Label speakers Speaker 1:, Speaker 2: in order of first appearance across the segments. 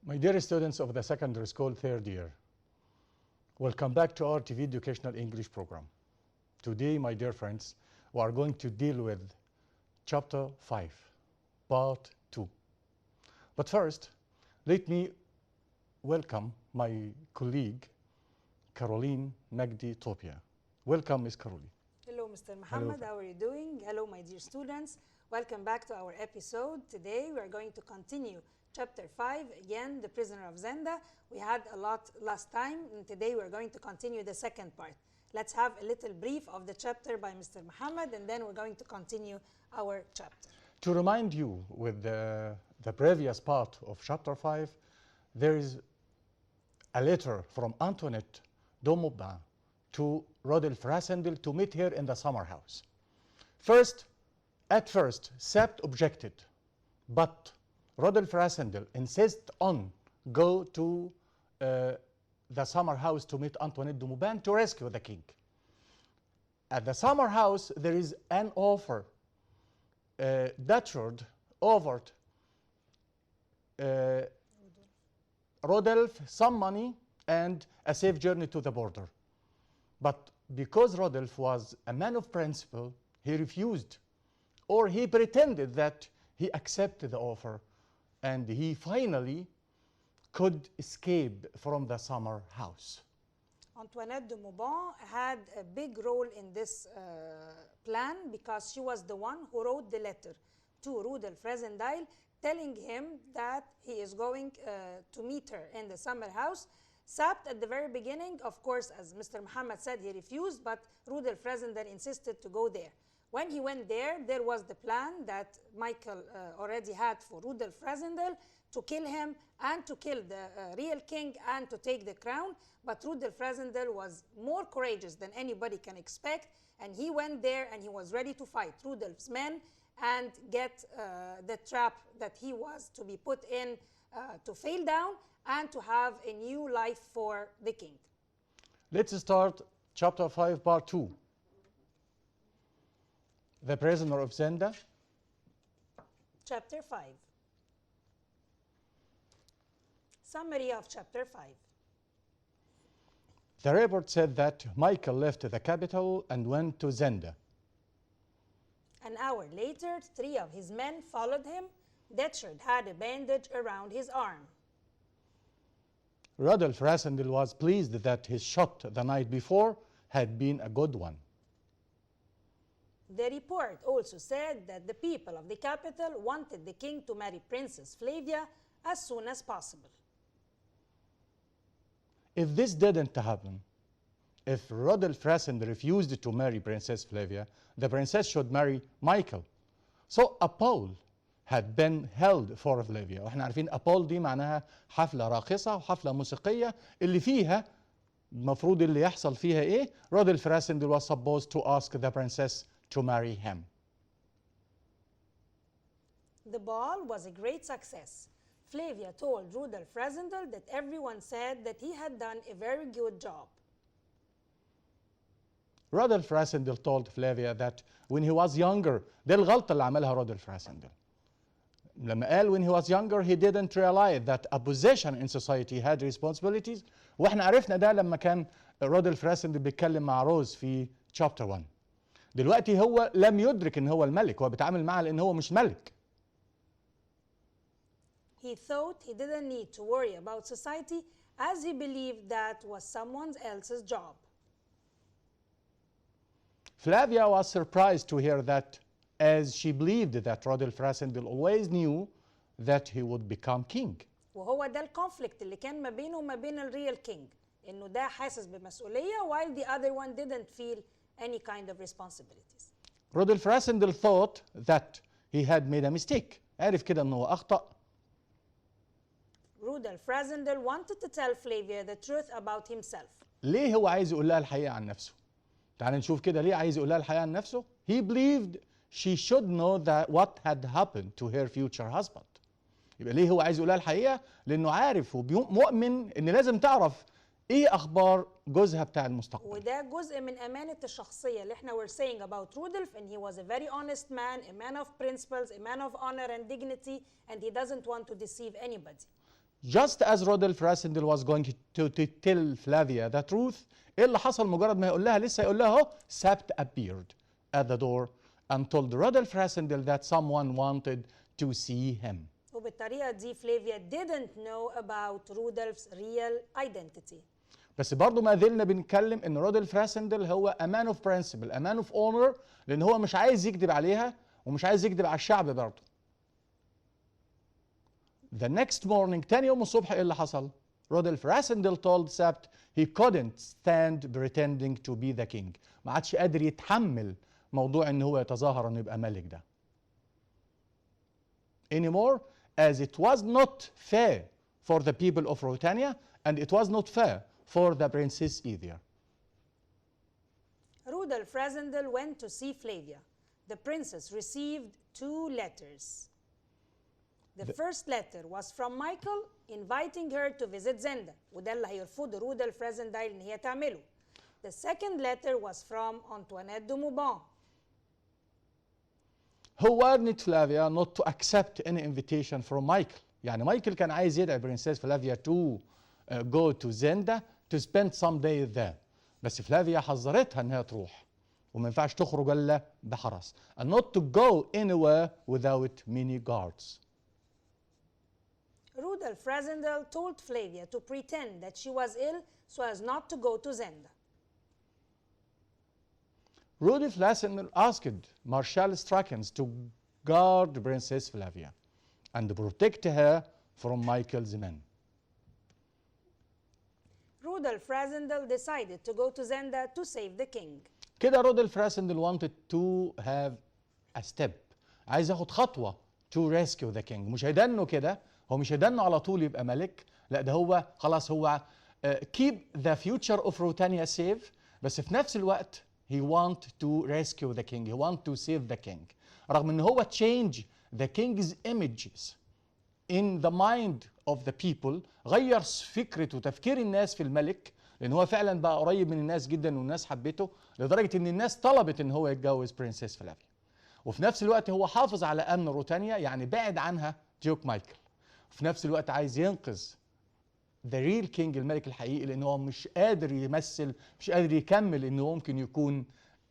Speaker 1: My dear students of the secondary school third year, welcome back to our TV Educational English program. Today, my dear friends, we are going to deal with Chapter 5, Part 2. But first, let me welcome my colleague, Caroline Magdi Topia. Welcome, Ms. Caroline.
Speaker 2: Hello, Mr. Muhammad. How are you doing? Hello, my dear students. Welcome back to our episode. Today, we are going to continue Chapter 5, again, The Prisoner of Zenda. We had a lot last time, and today we're going to continue the second part. Let's have a little brief of the chapter by Mr. Muhammad, and then we're going to continue our chapter.
Speaker 1: To remind you, with the previous part of Chapter 5, there is a letter from Antoinette de Maubin to Rodolphe Rassendyll to meet her in the summer house. At first, Sept objected, but Rodolphe Rassendyll insists on go to the summer house to meet Antoinette de Maubin to rescue the king. At the summer house, there is an offer, Dutchard offered Rodolphe some money and a safe journey to the border. But because Rodolphe was a man of principle, he refused, or he pretended that he accepted the offer, and he finally could escape from the summer house.
Speaker 2: Antoinette de Maubin had a big role in this plan because she was the one who wrote the letter to Rodolphe Rassendyll telling him that he is going to meet her in the summer house. Sept, at the very beginning, of course, as Mr. Muhammad said, he refused, but Rodolphe Rassendyll insisted to go there. When he went there, there was the plan that Michael already had for Rodolphe Rassendyll to kill him and to kill the real king and to take the crown. But Rodolphe Rassendyll was more courageous than anybody can expect, and he went there and he was ready to fight Rodolphe's men and get the trap that he was to be put in to fail down and to have a new life for the king.
Speaker 1: Let's start Chapter 5, Part 2. The Prisoner of Zenda.
Speaker 2: Chapter 5. Summary of Chapter 5.
Speaker 1: The report said that Michael left the capital and went to Zenda.
Speaker 2: An hour later, 3 of his men followed him. Dutchard had a bandage around his arm.
Speaker 1: Rodolphe Rassendyll was pleased that his shot the night before had been a good one.
Speaker 2: The report also said that the people of the capital wanted the king to marry Princess Flavia as soon as possible.
Speaker 1: If this didn't happen, if Rodolphe Rassendyll refused to marry Princess Flavia, the princess should marry Michael. So a poll had been held for Flavia. واحنا عارفين a poll دي معناها حفلة راقصة وحفلة موسيقية اللي فيها المفروض اللي يحصل فيها ايه؟ Rodolphe Rassendyll was supposed to ask the princess to marry him.
Speaker 2: The ball was a great success. Flavia told Rodolphe Rassendyll that everyone said that he had done a very good job.
Speaker 1: Rodolphe Rassendyll told Flavia that when he was younger, دي الغلطة اللي عملها Rodolphe Rassendyll. لما قال when he was younger he didn't realize that a position in society had responsibilities. واحنا عرفنا ده لما كان Rodolphe Rassendyll بيتكلم مع روز في chapter 1. دلوقتي هو لم يدرك ان هو الملك، هو بيتعامل معها لان هو مش ملك.
Speaker 2: He thought he didn't need to worry about society as he believed that was someone else's job.
Speaker 1: Flavia was surprised to hear that, as she believed that Rodolphe Rassendyll always knew that he would become king.
Speaker 2: وهو ده الكونفليكت اللي كان ما بينه وما بين الريال كينج، انه ده حاسس بمسؤولية while the other one didn't feel any kind of responsibilities.
Speaker 1: Rodolphe Rassendyll thought that he had made a mistake. عرف كده انه اخطأ.
Speaker 2: Rodolphe Rassendyll wanted to tell Flavia the truth about himself.
Speaker 1: ليه هو عايز يقول لها الحقيقة عن نفسه؟ تعال نشوف كده ليه عايز يقول لها الحقيقة عن نفسه. He believed she should know that what had happened to her future husband. يبقى ليه هو عايز يقول لها الحقيقة؟ لأنه عارف ومؤمن إن لازم تعرف إيه أخبار جوزها بتاع المستقبل.
Speaker 2: وده جزء من أمانة الشخصية اللي احنا were saying about Rodolphe, and he was a very honest man, a man of principles, a man of honor and dignity, and he doesn't want to deceive anybody.
Speaker 1: Just as Rodolph Rassendyll was going to tell Flavia the truth, ايه اللي حصل مجرد ما يقول لها لسه يقول لها اهو Sapt appeared at the door and told Rodolph Rassendyll that someone wanted to see him.
Speaker 2: وبالطريقة دي فلافيا didn't know about Rudolph's real identity.
Speaker 1: بس برضه ما زلنا بنتكلم ان رودولف راسندل هو a man of principle, a man of honor, لان هو مش عايز يكذب عليها ومش عايز يكذب على الشعب برضه. The next morning, تاني يوم الصبح ايه اللي حصل؟ رودولف راسندل told Sapt he couldn't stand pretending to be the king. ما عادش قادر يتحمل موضوع ان هو يتظاهر انه يبقى ملك ده. Anymore, as it was not fair for the people of Ruritania and it was not fair for the princess either.
Speaker 2: Rudolph Rassendyll went to see Flavia. The princess received 2 letters. The first letter was from Michael inviting her to visit Zenda. وده اللي هيرفضه رودولف رازندايل ان هي تعمله. The second letter was from Antoinette de Mauban.
Speaker 1: Who warned Flavia not to accept any invitation from Michael. يعني مايكل كان عايز يدعي برنسيس فلافيا to go to Zenda to spend some days there. بس فلافيا حذرتها انها تروح وما ينفعش تخرج الا بحرس. And not to go anywhere without many guards.
Speaker 2: Rudolph Rassendyll told Flavia to pretend that she was ill so as not to go to Zenda.
Speaker 1: Rudolph Rassendyll asked Marshal Strakens to guard Princess Flavia and protect her from Michael's men.
Speaker 2: Rudolph Rassendyll decided to go to Zenda to save the king.
Speaker 1: كده رودولف راسندل wanted to have a step. عايز ياخد خطوة to rescue the king. مش هيدنه كده، هو مش هيدنه على طول يبقى ملك، لا ده هو خلاص هو keep the future of Ruritania safe، بس في نفس الوقت he want to rescue the king, he want to save the king. رغم ان هو change the king's images in the mind of the people، غير فكرة وتفكير الناس في الملك، لان هو فعلا بقى قريب من الناس جدا والناس حبته لدرجة ان الناس طلبت ان هو يتجوز برنسيس فلافيا. وفي نفس الوقت هو حافظ على امن روتانيا، يعني بعد عنها ديوك مايكل. وفي نفس الوقت عايز ينقذ the real king الملك الحقيقي، لان هو مش قادر يمثل، مش قادر يكمل انه ممكن يكون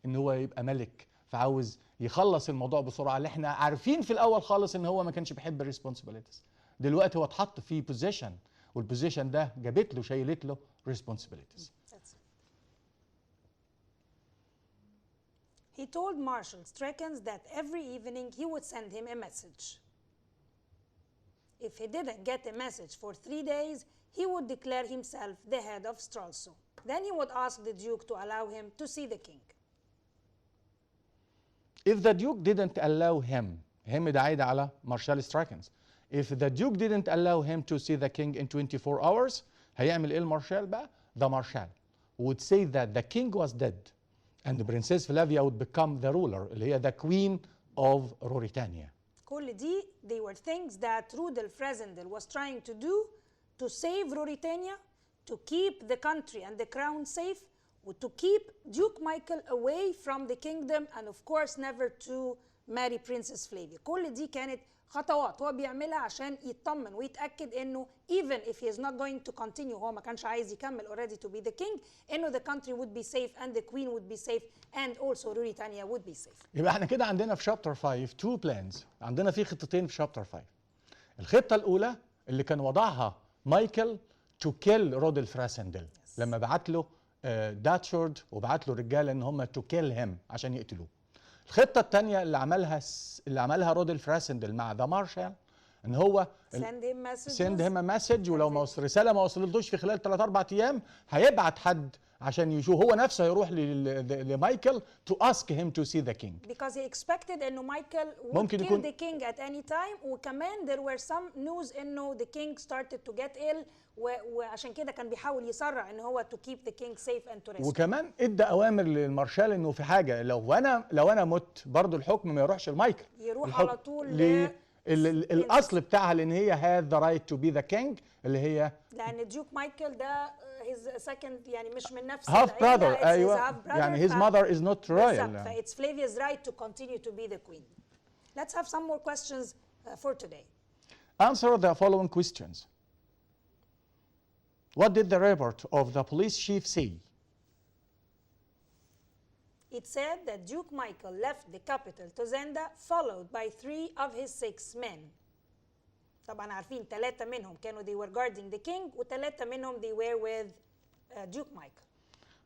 Speaker 1: ان هو يبقى ملك، فعاوز يخلص الموضوع بسرعه. اللي احنا عارفين في الاول خالص ان هو ما كانش بيحب الريسبونسبيلتيز، دلوقتي هو اتحط في بوزيشن، والبوزيشن ده جابت له شايلت له ريسبونسبيلتيز.
Speaker 2: He told Marshal Strakens that every evening he would send him a message. If he didn't get a message for 3 days, he would declare himself the head of Stralsund. Then he would ask the Duke to allow him to see the king.
Speaker 1: If the Duke didn't allow him ده عايد على مارشال ستراكنز. If the Duke didn't allow him to see the king in 24 hours, هيعمل ايه المارشال بقى؟ The marshal would say that the king was dead and Princess Flavia would become the ruler اللي هي the queen of Ruritania.
Speaker 2: كل دي they were things that Rudolph Rassendyll was trying to do to save Ruritania, to keep the country and the crown safe, to keep Duke Michael away from the kingdom, and of course never to marry Princess Flavia. كل دي كانت خطوات هو بيعملها عشان يطمن ويتأكد انه even if he is not going to continue، هو ما كانش عايز يكمل already to be the king، انه the country would be safe and the queen would be safe and also Ruritania would be safe.
Speaker 1: يبقى احنا كده عندنا في شابتر 5 two plans، عندنا في خطتين في شابتر 5. الخطة الأولى اللي كان وضعها مايكل to kill رودولف راسندل لما بعت له داتشورد وبعت له رجاله ان هم to kill him عشان يقتلوه. الخطه الثانيه اللي عملها رودولف راسندل مع ذا مارشال ان هو send him a message، ولو رساله ما وصلتلوش في خلال 3-4 ايام هيبعت حد عشان يشوف، هو نفسه هيروح لمايكل to ask him to see the king.
Speaker 2: Because he expected انه مايكل would kill the king at any time، وكمان there were some news انه the king started to get ill، وعشان كده كان بيحاول يسرع ان هو to keep the king safe and to rescue.
Speaker 1: وكمان ادى اوامر للمارشال انه في حاجه لو انا مت برضه الحكم ما يروحش لمايكل،
Speaker 2: يروح على طول
Speaker 1: الاصل بتاعها لان هي had the right to be the king اللي هي
Speaker 2: لان ديوك مايكل ده his second يعني مش من نفس
Speaker 1: half brother. ايوه يعني his mother is not royal.
Speaker 2: So it's Flavia's right to continue to be the queen. Let's have some more questions for today.
Speaker 1: Answer the following questions. What did the report of the police chief say?
Speaker 2: It said that Duke Michael left the capital to Zenda followed by 3 of his 6 men. طبعا عارفين 3 منهم كانوا they were guarding the king و3 منهم they were with Duke Michael.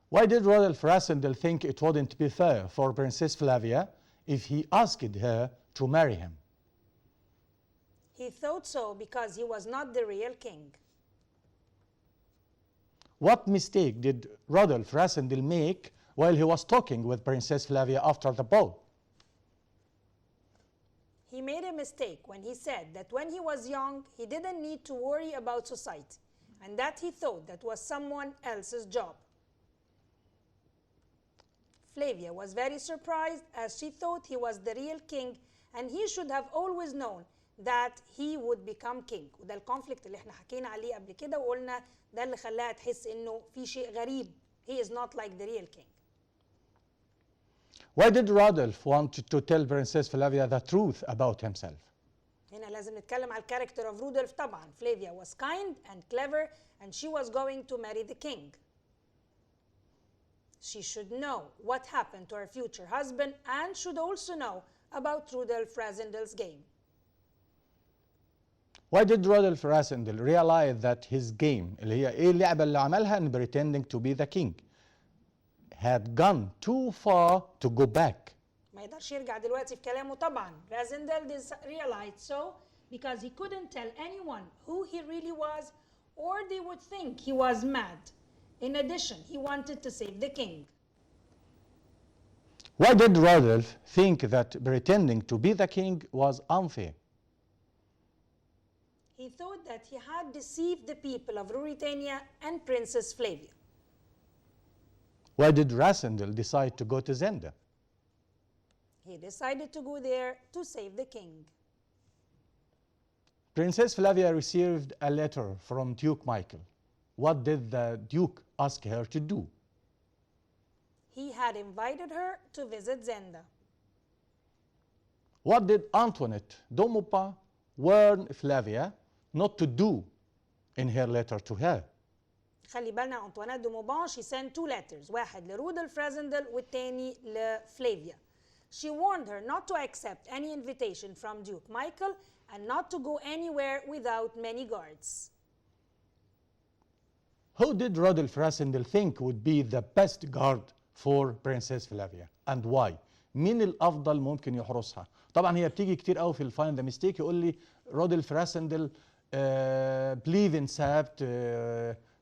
Speaker 1: Why did Rodolph Rassendyll think it wouldn't be fair for Princess Flavia if he asked her to marry him?
Speaker 2: He thought so because he was not the real king.
Speaker 1: What mistake did Rodolph Rassendyll make while he was talking with Princess Flavia after the ball?
Speaker 2: He made a mistake when he said that when he was young, he didn't need to worry about society, and that he thought that was someone else's job. Flavia was very surprised as she thought he was the real king and he should have always known that he would become king. وده الكونفليكت اللي احنا حكينا عليه قبل كده وقلنا ده اللي خلاها تحس انه في شيء غريب. He is not like the real king.
Speaker 1: Why did Rodolph want to tell Princess Flavia the truth about himself?
Speaker 2: هنا لازم نتكلم على الكاركتر of Rudolph طبعا. Flavia was kind and clever and she was going to marry the king. She should know what happened to her future husband and should also know about Rudolph Rassendyll's game.
Speaker 1: Why did Rodolph Rassendyll realize that his game اللي هي ايه اللعبة اللي عملها in pretending to be the king had gone too far to go back?
Speaker 2: ما يقدرش يرجع دلوقتي في كلامه طبعا. Rassendyll realized so because he couldn't tell anyone who he really was or they would think he was mad. In addition, he wanted to save the king.
Speaker 1: Why did Rodolph think that pretending to be the king was unfair?
Speaker 2: He thought that he had deceived the people of Ruritania and Princess Flavia.
Speaker 1: Why did Rassendyll decide to go to Zenda?
Speaker 2: He decided to go there to save the king.
Speaker 1: Princess Flavia received a letter from Duke Michael. What did the Duke ask her to do?
Speaker 2: He had invited her to visit Zenda.
Speaker 1: What did Antoinette de Maupin warn Flavia not to do in her letter to her?
Speaker 2: خلي بالنا أنطوانيت دو موبان she sent 2 letters واحد لرودولف رازندل والتاني لفلافيا. She warned her not to accept any invitation from Duke Michael and not to go anywhere without many guards.
Speaker 1: Who did Rodolph Rassendyll think would be the best guard for Princess Flavia and why? مين الأفضل ممكن يحرسها؟ طبعا هي بتيجي كتير قوي في الفايند ذا ميستيك يقول لي رودولف راسندل believe in Sabt,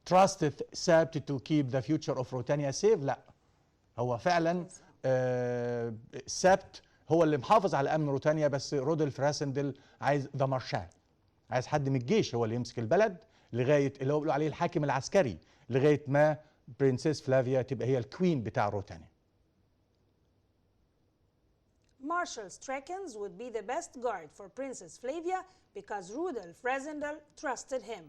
Speaker 1: trusted Sabt to keep the future of Ruritania safe. لا هو فعلا سابت هو اللي محافظ على امن روتانيا بس رودولف راسندل عايز ذا مارشال عايز حد من الجيش هو اللي يمسك البلد لغايه اللي هو بيقولوا عليه الحاكم العسكري لغايه ما برنسيس فلافيا تبقى هي الكوين بتاع روتانيا.
Speaker 2: Marshal Strakens would be the best guard for Princess Flavia because Rudolf Rassendyll trusted him.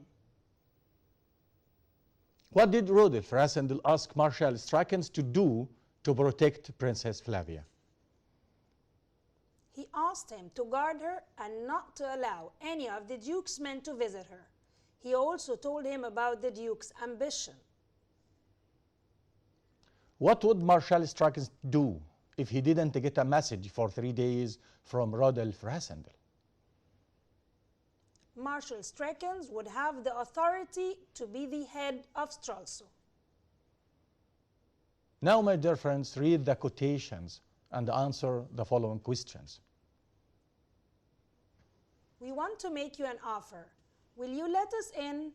Speaker 1: What did Rudolf Rassendyll ask Marshal Strakens to do to protect Princess Flavia?
Speaker 2: He asked him to guard her and not to allow any of the Duke's men to visit her. He also told him about the Duke's ambition.
Speaker 1: What would Marshal Strakens do if he didn't get a message for 3 days from Rodolph Rassendyll?
Speaker 2: Marshal Strakens would have the authority to be the head of Stralsund.
Speaker 1: Now, my dear friends, read the quotations and answer the following questions.
Speaker 2: We want to make you an offer. Will you let us in?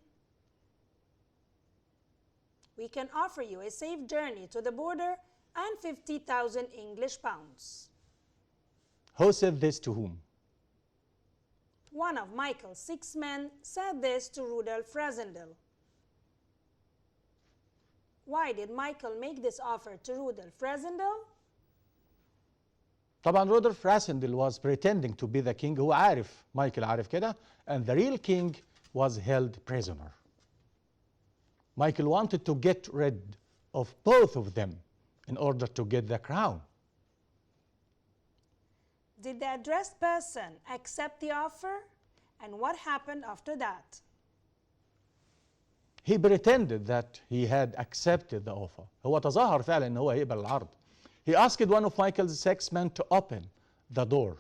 Speaker 2: We can offer you a safe journey to the border and 50,000 English pounds.
Speaker 1: Who said this to whom?
Speaker 2: One of Michael's 6 men said this to Rudolf Rassendyll. Why did Michael make this offer to Rudolf Rassendyll?
Speaker 1: طبعا رودولف راسندل was pretending to be the king. هو عارف مايكل عارف كده and the real king was held prisoner. Michael wanted to get rid of both of them in order to get the crown.
Speaker 2: Did the addressed person accept the offer? And what happened after that?
Speaker 1: He pretended that he had accepted the offer. هو تظاهر فعلا ان هو هيقبل العرض. He asked one of Michael's 6 men to open the door.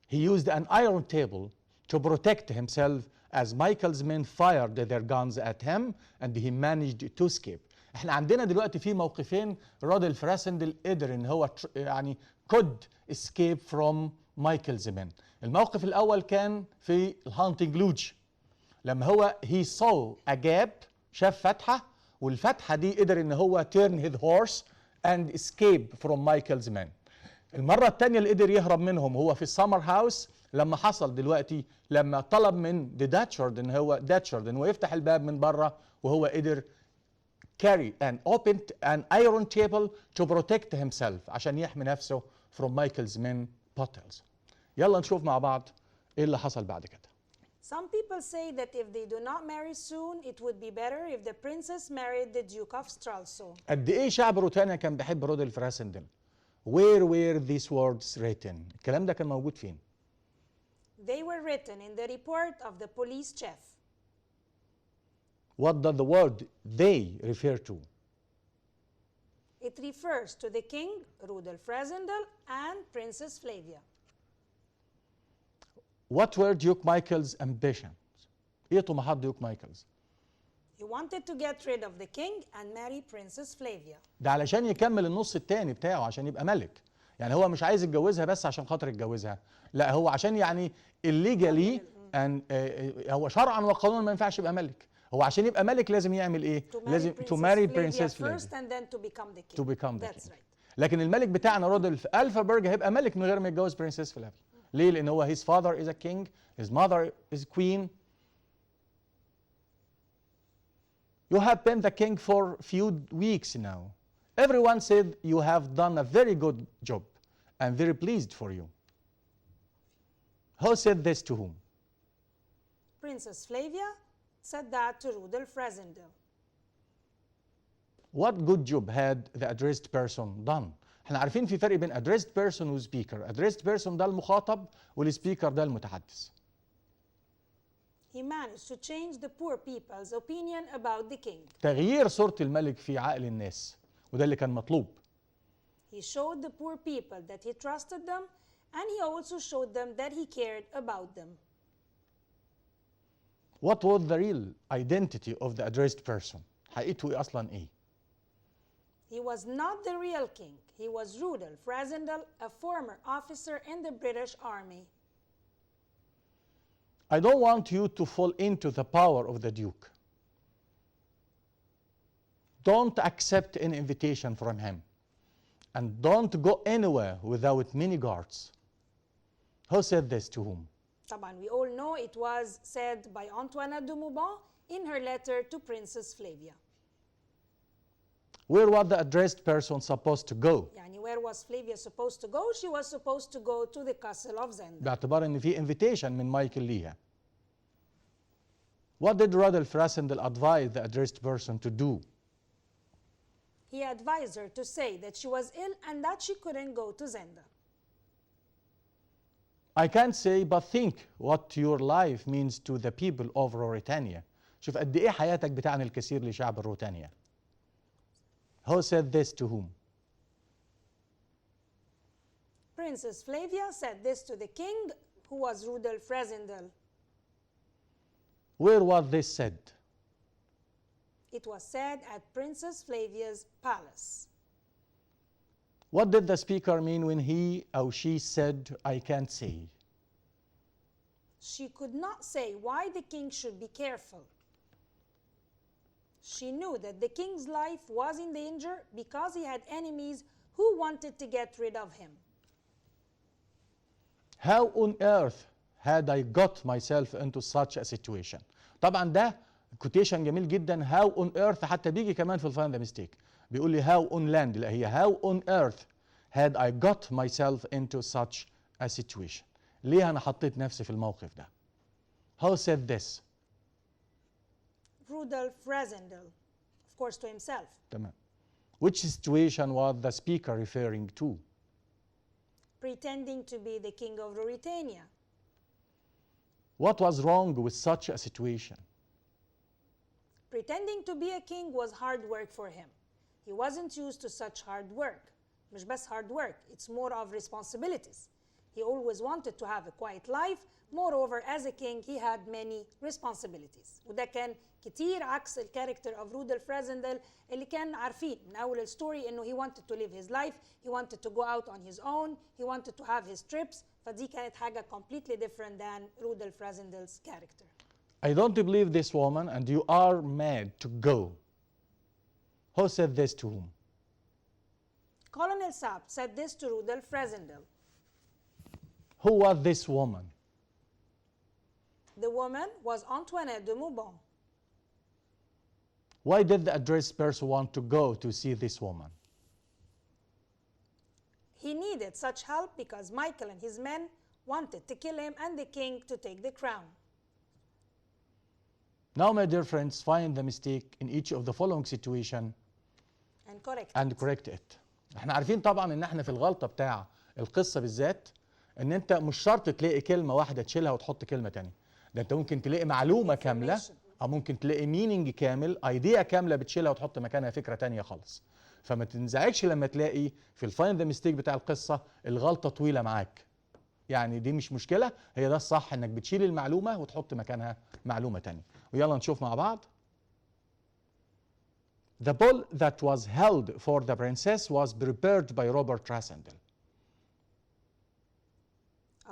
Speaker 1: He used an iron table to protect himself as Michael's men fired their guns at him and he managed to escape. احنا عندنا دلوقتي في موقفين رودل فراسندل قدر ان هو يعني could escape from Michael's men. الموقف الاول كان في الهانتنج لوج لما هو he saw a gap شاف فتحة والفتحة دي قدر ان هو turn his horse and escape from Michael's men. المرة الثانية اللي قدر يهرب منهم هو في السمر هاوس لما حصل دلوقتي لما طلب من داتشارد ان هو يفتح الباب من بره وهو قدر carry and opened an iron table to protect himself عشان يحمي نفسه from Michael's men battles. يلا نشوف مع بعض ايه اللي حصل بعد كده.
Speaker 2: Some people say that if they do not marry soon, it would be better if the princess married the Duke of Stralsund.
Speaker 1: قد ايه شعب روتانا كان بيحب رودولف راسندل. Where were these words written؟ الكلام ده كان موجود فين؟
Speaker 2: They were written in the report of the police chief.
Speaker 1: What does the word they refer to?
Speaker 2: It refers to the king, Rudolf Rasendel, and Princess Flavia.
Speaker 1: What were Duke Michael's ambitions? ايه طموحات ديوك مايكلز؟
Speaker 2: He wanted to get rid of the king and marry Princess Flavia.
Speaker 1: ده علشان يكمل النص التاني بتاعه عشان يبقى ملك. يعني هو مش عايز يتجوزها بس عشان خاطر يتجوزها، لا هو عشان يعني الليجالي هو شرعا وقانونا ما ينفعش يبقى ملك. هو عشان يبقى ملك لازم يعمل ايه؟ لازم to marry Princess Flavia
Speaker 2: first and then to become the king.
Speaker 1: To become the
Speaker 2: That's
Speaker 1: king.
Speaker 2: right.
Speaker 1: لكن الملك بتاعنا رودولف ألفابرج هيبقى ملك من غير ما يتجوز برنسس فلافيا. ليه؟ لأن هو his father is a king, his mother is queen. You have been the king for few weeks now. Everyone said you have done a very good job. I'm very pleased for you. Who said this to whom?
Speaker 2: Princess Flavia said that to Rudolf Rasendel.
Speaker 1: What good job had the addressed person done? احنا عارفين في فرق بين addressed person و speaker. addressed person ده المخاطب والسبيكر ده المتحدث.
Speaker 2: He managed to change the poor people's opinion about the king.
Speaker 1: تغيير صورة الملك في عقل الناس وده اللي كان مطلوب.
Speaker 2: He showed the poor people that he trusted them and he also showed them that he cared about them.
Speaker 1: What was the real identity of the addressed person? حقيقته ايه اصلا ايه؟
Speaker 2: He was not the real king. He was Rudolf Rasendel, a former officer in the British Army.
Speaker 1: I don't want you to fall into the power of the Duke. Don't accept an invitation from him. And don't go anywhere without many guards. Who said this to whom?
Speaker 2: طبعا we all know it was said by Antoinette de Mauban in her letter to Princess Flavia.
Speaker 1: Where was the addressed person supposed to go?
Speaker 2: يعني where was Flavia supposed to go? She was supposed to go to the castle of Zenda.
Speaker 1: باعتبار ان في invitation من مايكل ليها. What did Rudolf Rasendel advise the addressed person to do?
Speaker 2: He advised her to say that she was ill and that she couldn't go to Zenda.
Speaker 1: I can't say but think what your life means to the people of Ruritania. شوف قد ايه حياتك بتعني الكثير لشعب روتانيا. Who said this to whom?
Speaker 2: Princess Flavia said this to the king, who was Rudolf Rasendel.
Speaker 1: Where was this said?
Speaker 2: It was said at Princess Flavia's palace.
Speaker 1: What did the speaker mean when he or she said, I can't say?
Speaker 2: She could not say why the king should be careful. She knew that the king's life was in danger because he had enemies who wanted to get rid of him.
Speaker 1: How on earth had I got myself into such a situation? طبعا ده كوتيشن جميل جدا. How on earth حتى بيجي كمان في الفايند ذا ميستيك بيقول لي how on land، لا هي how on earth had I got myself into such a situation. ليه أنا حطيت نفسي في الموقف ده؟ Who said this?
Speaker 2: Rudolf Rasendel, of course to himself.
Speaker 1: تمام. Which situation was the speaker referring to?
Speaker 2: Pretending to be the king of Ruritania.
Speaker 1: What was wrong with such a situation?
Speaker 2: Pretending to be a king was hard work for him. He wasn't used to such hard work. مش بس hard work, it's more of responsibilities. He always wanted to have a quiet life. Moreover, as a king, he had many responsibilities. وده كان كتير عكس الكاركتر of رودolf رازندل اللي كان عارفين من أول الستوري إنه he wanted to live his life, he wanted to go out on his own, he wanted to have his trips. فدي كانت حاجة completely different than رودolf رازندل's character.
Speaker 1: I don't believe this woman and you are mad to go. Who said this to whom?
Speaker 2: Colonel Saab said this to رودolf رازندل.
Speaker 1: Who was this woman?
Speaker 2: The woman was Antoinette de Mauban.
Speaker 1: Why did the address person want to go to see this woman?
Speaker 2: He needed such help because Michael and his men wanted to kill him and the king to take the crown.
Speaker 1: Now, my dear friends, find the mistake in each of the following situation
Speaker 2: And
Speaker 1: correct it. احنا عارفين طبعا ان احنا في الغلطة بتاع القصة بالذات ان انت مش شرط تلاقي كلمة واحدة تشيلها وتحط كلمة تانية. ده انت ممكن تلاقي معلومة كاملة او ممكن تلاقي مينينج كامل، ايديا كاملة بتشيلها وتحط مكانها فكرة تانية خالص. فما تنزعجش لما تلاقي في الفايند ذا ميستيك بتاع القصة الغلطة طويلة معاك. يعني دي مش مشكلة، هي ده الصح انك بتشيل المعلومة وتحط مكانها معلومة تانية. ويلا نشوف مع بعض. The ball that was held for the princess was prepared by Robert Rassendyll.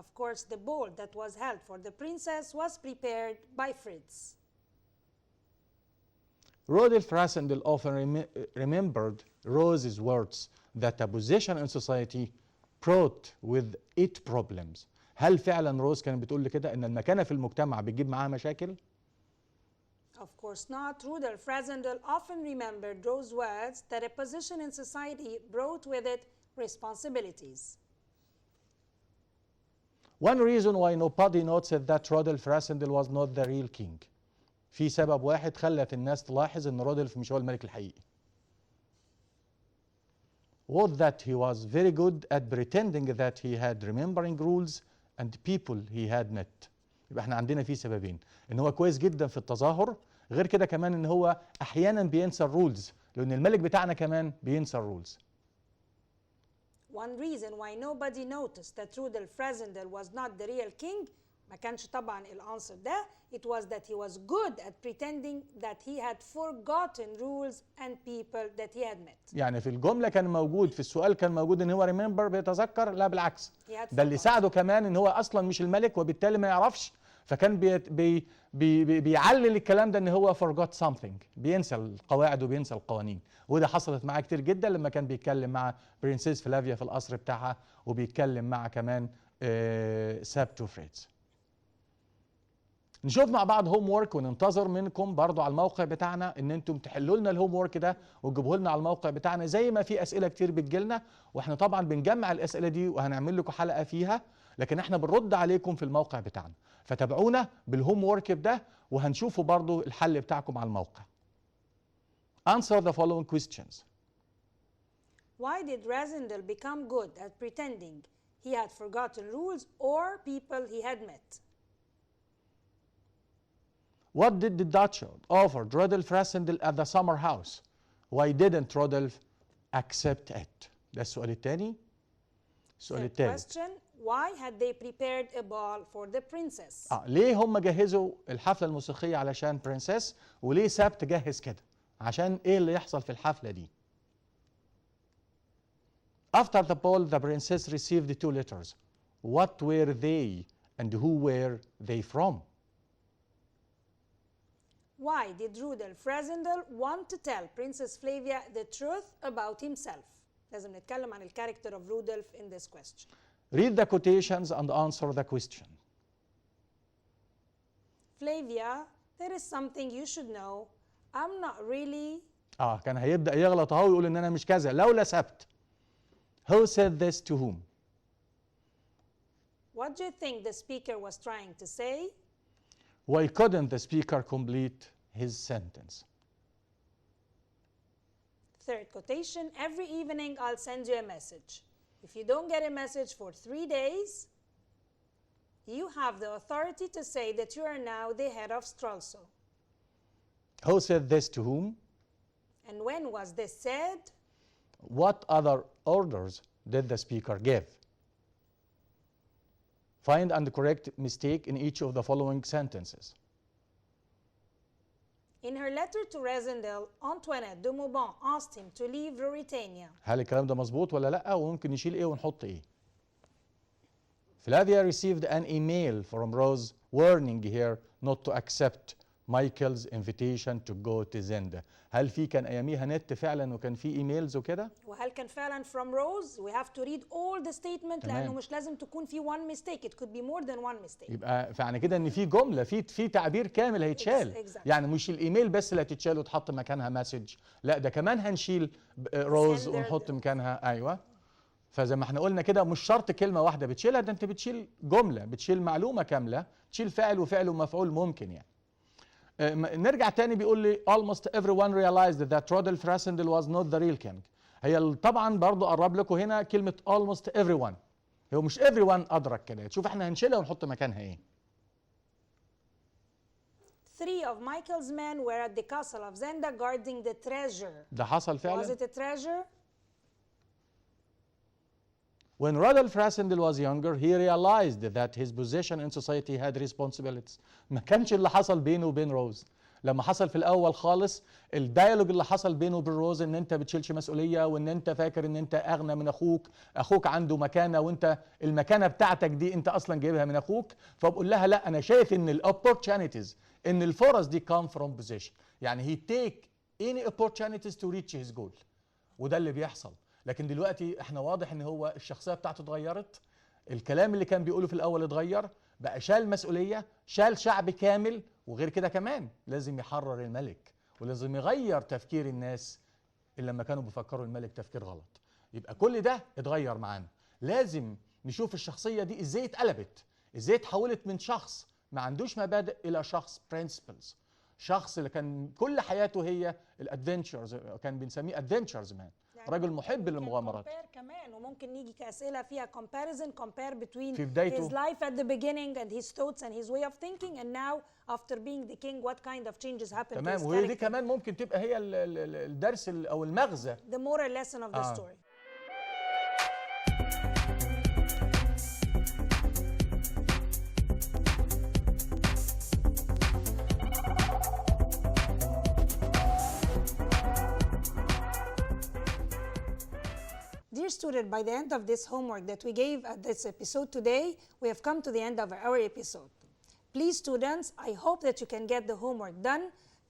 Speaker 2: Of course, the ball that was held for the princess was prepared by Fritz.
Speaker 1: Rodolph Rassendyll often remembered Rose's words that a position in society brought with it problems. هل فعلا روز كانت بتقول لي كده ان المكانة في المجتمع بتجيب معاها مشاكل؟
Speaker 2: Of course not. Rudolf Rassendyll often remembered Rose's words that a position in society brought with it responsibilities.
Speaker 1: One reason why nobody noticed that Rodolph Rassendyll was not the real king. في سبب واحد خلت الناس تلاحظ ان رودولف مش هو الملك الحقيقي. Was that he was very good at pretending that he had remembering rules and people he had met. يبقى احنا عندنا فيه سببين، ان هو كويس جدا في التظاهر، غير كده كمان ان هو احيانا بينسى الرولز، لان الملك بتاعنا كمان بينسى الرولز.
Speaker 2: One reason why nobody noticed that Rudolf Rassendyll was not the real king ما كانش طبعا الانسر ده. It was that he was good at pretending that he had forgotten rules and people that he had met.
Speaker 1: يعني في الجملة كان موجود، في السؤال كان موجود ان هو remember بيتذكر، لا بالعكس. ده اللي ساعده كمان ان هو اصلا مش الملك وبالتالي ما يعرفش، فكان بيعلل الكلام ده ان هو forgot something، بينسى القواعد وبينسى القوانين. وده حصلت معاه كتير جدا لما كان بيتكلم مع برنسيس فلافيا في القصر بتاعها، وبيتكلم مع كمان سابتو فريتز. نشوف مع بعض هوم وورك وننتظر منكم برضو على الموقع بتاعنا ان انتم تحلوا لنا الهوم وورك ده وتجيبوه لنا على الموقع بتاعنا، زي ما في اسئله كتير بتجيلنا، واحنا طبعا بنجمع الاسئله دي وهنعمل لكم حلقه فيها، لكن احنا بنرد عليكم في الموقع بتاعنا، فتابعونا بالهوم وورك ده وهنشوفوا برضو الحل بتاعكم على الموقع. Answer the following questions.
Speaker 2: Why did Rassendyll become good at pretending he had forgotten rules or people he had met?
Speaker 1: What did the Duchess offer Rodolph Rassendyll at the summer house? Why didn't Rodolph accept it? ده السؤال الثاني. السؤال الثالث.
Speaker 2: Question: Why had they prepared a ball for the princess?
Speaker 1: ليه هم جهزوا الحفلة الموسيقية علشان برنسس، وليه سابت جهز كده؟ عشان ايه اللي يحصل في الحفلة دي؟ After the ball, the princess received 2 letters. What were they and who were they from?
Speaker 2: Why did Rudolf Rassendyll want to tell Princess Flavia the truth about himself? لازم نتكلم عن الكاركتر of Rudolf in this question.
Speaker 1: Read the quotations and answer the question.
Speaker 2: Flavia, there is something you should know. I'm not really.
Speaker 1: كان هيبدأ يغلط اهو ويقول ان انا مش كذا لولا سبت. Who said this to whom?
Speaker 2: What do you think the speaker was trying to say?
Speaker 1: Why couldn't the speaker complete his sentence?
Speaker 2: Third quotation: every evening I'll send you a message. If you don't get a message for 3 days, you have the authority to say that you are now the head of Stralsund.
Speaker 1: Who said this to whom?
Speaker 2: And when was this said?
Speaker 1: What other orders did the speaker give? Find and correct mistake in each of the following sentences.
Speaker 2: In her letter to Resendale, Antoinette de Mauban asked him to leave Ruritania.
Speaker 1: هل الكلام ده مظبوط ولا لا؟ وممكن نشيل ايه ونحط ايه؟ Flavia received an email from Rose warning her not to accept Michael's invitation to go to Zenda. هل في كان اياميها نت فعلا وكان في ايميلز وكده؟
Speaker 2: وهل كان فعلا from Rose? We have to read all the statement لأنه مش لازم تكون في one mistake. It could be more than one mistake.
Speaker 1: يبقى فعني كده ان في جمله في تعبير كامل هيتشال.
Speaker 2: Exactly.
Speaker 1: يعني مش الايميل بس اللي هتتشال وتحط مكانها مسج، لا ده كمان هنشيل روز ونحط مكانها ايوه. فزي ما احنا قلنا كده مش شرط كلمه واحده بتشيلها، ده انت بتشيل جمله، بتشيل معلومه كامله، تشيل فاعل وفعل ومفعول ممكن يعني. نرجع تاني بيقول لي almost everyone realized that Rodolph Rassendel was not the real king. هي طبعا برضو قرب لكم هنا كلمه almost everyone، هو مش everyone ادرك كده. شوف احنا هنشيلها ونحط مكانها ايه.
Speaker 2: 3 of Michael's men were at the castle of Zenda guarding the treasure.
Speaker 1: ده حصل فعلا.
Speaker 2: Was it a treasure?
Speaker 1: When Rodolph Rassendel was younger, he realized that his position in society had responsibilities. ما كانش اللي حصل بينه وبين روز. لما حصل في الأول خالص الديالوج اللي حصل بينه وبين روز إن أنت بتشيلش مسؤولية وإن أنت فاكر إن أنت أغنى من أخوك، أخوك عنده مكانة وأنت المكانة بتاعتك دي أنت أصلا جايبها من أخوك، فبقول لها لا أنا شايف إن الأوبورتونيتيز إن الفرص دي come from position. يعني he take any opportunities to reach his goal. وده اللي بيحصل. لكن دلوقتي احنا واضح ان هو الشخصيه بتاعته اتغيرت، الكلام اللي كان بيقوله في الاول اتغير، بقى شال مسؤوليه، شال شعب كامل، وغير كده كمان لازم يحرر الملك ولازم يغير تفكير الناس اللي لما كانوا بيفكروا الملك تفكير غلط. يبقى كل ده اتغير معانا. لازم نشوف الشخصيه دي ازاي اتقلبت، ازاي اتحولت من شخص ما عندوش مبادئ الى شخص برنسبلز، شخص اللي كان كل حياته هي الادفنتشرز، كان بنسميه ادفنتشرز مان، رجل محب للمغامرات.
Speaker 2: كمان وممكن نيجي كأسئلة فيها compare between
Speaker 1: في بدايته
Speaker 2: his life at the beginning and his thoughts and his way of thinking and now after being the king what kind of changes happened to his
Speaker 1: تمام. وهي دي
Speaker 2: character.
Speaker 1: كمان ممكن تبقى هي الدرس او المغزى.
Speaker 2: The moral lesson of the story. Dear student, by the end of this homework that we gave at this episode today, we have come to the end of our episode. Please students, I hope that you can get the homework done.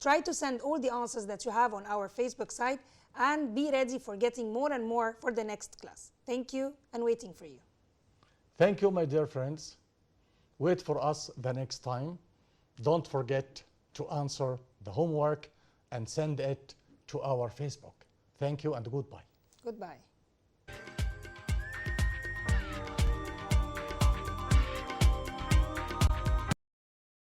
Speaker 2: Try to send all the answers that you have on our Facebook site and be ready for getting more and more for the next class. Thank you and waiting for you.
Speaker 1: Thank you my dear friends. Wait for us the next time. Don't forget to answer the homework and send it to our Facebook. Thank you and goodbye.
Speaker 2: Goodbye.